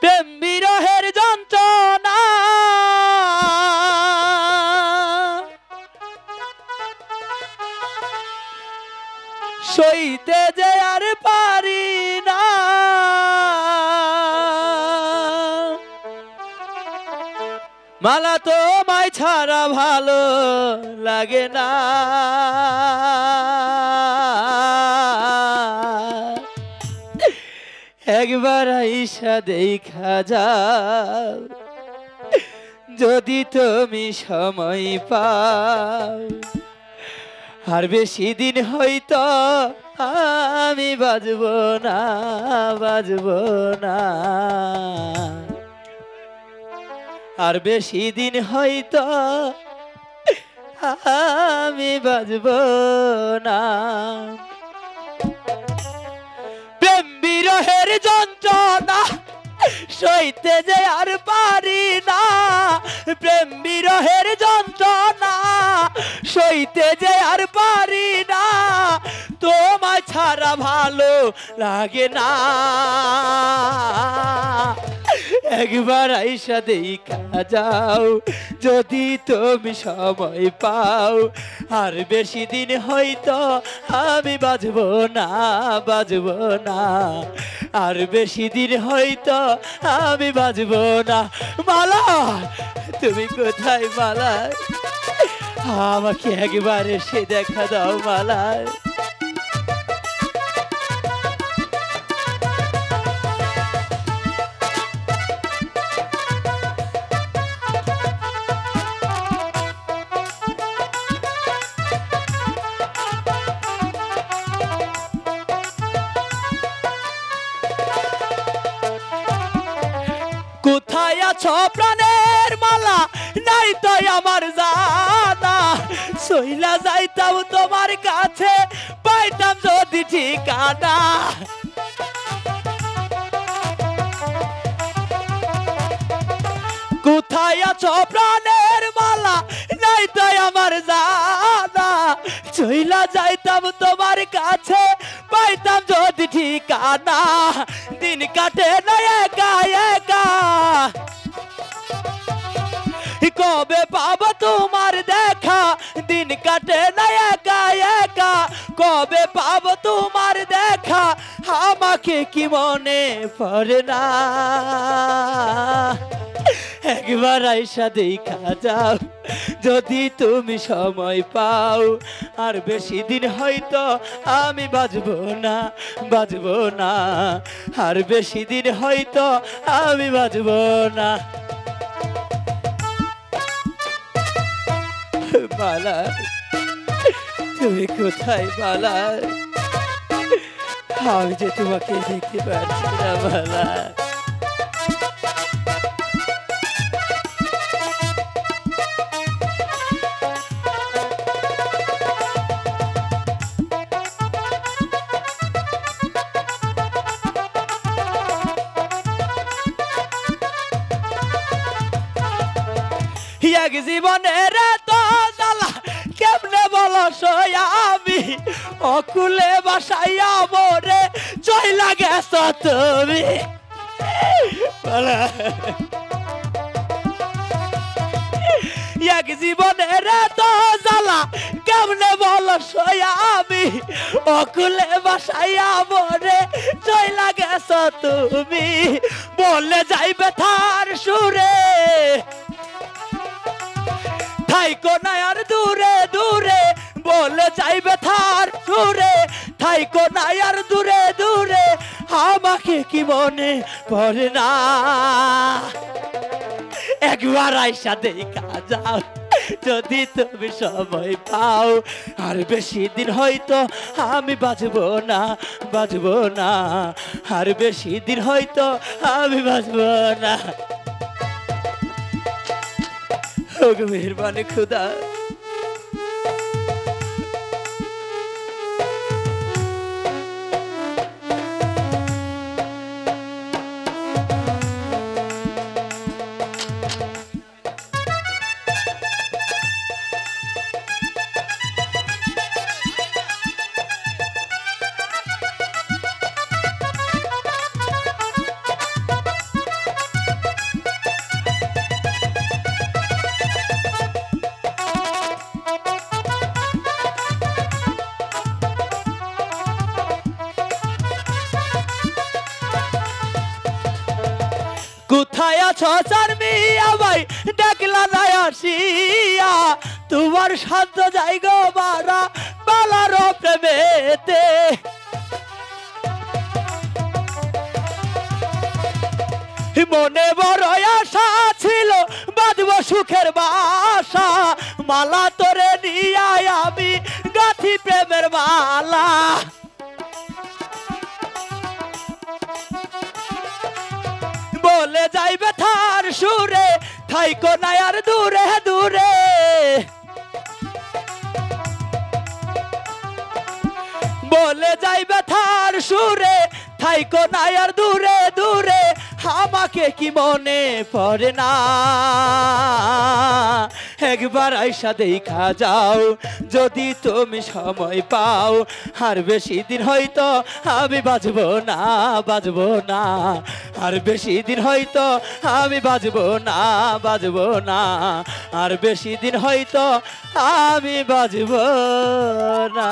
প্রেম বিরহের যন্ত্রণা সইতে যে আর পারি না। মালা তোমায় ছাড়া ভালো লাগে না। একবার আইসা দেখা যাও যদি তুমি সময় পাও। আর বেশি দিন হয়তো আমি বাজব না, বাজব না। আর বেশি দিন হয়তো আমি বাজব না। প্রেম বিরহের যন্ত্রণা সইতে যে আর পারি না। প্রেম বিরহের যন্ত্রণা সইতে যে আর পারি না। তোমায় ছাড়া ভালো লাগে না। একবার আইসা দেখা যাও যদি তুমি সময় পাও। আর বেশি দিন হয়তো আমি বাজব না, বাজব না। আর বেশি দিন হয়তো আমি বাজব না। মালা তুমি কোথায় মালা? আমাকে একবার এসে দেখা দাও মালা। কোথায় আছো প্রাণের মালা? নাই তো আমার জানা। সইলা যাইতাম তোমার কাছে পাইতাম যদি ঠিকানা। কোথায় আছো প্রাণের মালা? নাই তো আমার জানা। সইলা যাইতাম তোমার কাছে পাইতাম যদি ঠিকানা। দিন কাটে না একা একা, কবে পাবো তোমার দেখা? দিন কাটে না একা একা, কবে পাবো তোমার দেখা? আমাকে কি মনে পড়ে না? একবার আইসা দেখা যাও যদি তুমি সময় পাও। আর বেশি দিন হয়তো আমি বাজব না, বাজব না। আর বেশি দিন হয়তো আমি বাজব না। মালা তুমি কোথায় মালা? আমি যে তোমাকে দেখতে পাচ্ছি না মালা। এক জীবনের তো জ্বালা কেমনে বলো আমি? অকুলে বাসাইয়া মোরে চইলা গেছ তুমি। এক জীবনের তো জ্বালা কেমনে বলো আমি? অকুলে বাসাইয়া মোরে চইলা গেছ তুমি। বললে যাইবে থার সুরে থাইকো না আর দূরে দূরে। বলে যাইবে থার সুরে থাইকো না আর দূরে দূরে। আমাকে কি মনে পড়ে না? একবার আইসা দেখা যাও যদি তুমি সময় পাও। আর বেশি দিন হয়তো আমি বাজব না, বাজব না। আর বেশি দিন হয়তো আমি বাজব না। মেহরবানি খুদা। কোথায় আছো চারমিয়া ভাই ডাকলা নাই আসিয়া তোমার শান্ত জায়গা মারা বালার প্রেমেতে মনে বড় আশা ছিল বাঁধব সুখের বাসা মালা তোরে নিয়ে আমি গাথি প্রেমের মালা বলে যাইবে থার সুরে থাইকো না আর দূরে দূরে বলে যাইবে থার সুরে থাইকো না আর দূরে দূরে আমাকে কি মনে পড়ে না একবার আইসা দেখা যাও যদি তুমি সময় পাও আর বেশি দিন হয়তো আমি বাজবো না আর বেশি দিন হয়তো আমি বাজবো না আর বেশি দিন হয়তো আমি বাজবো না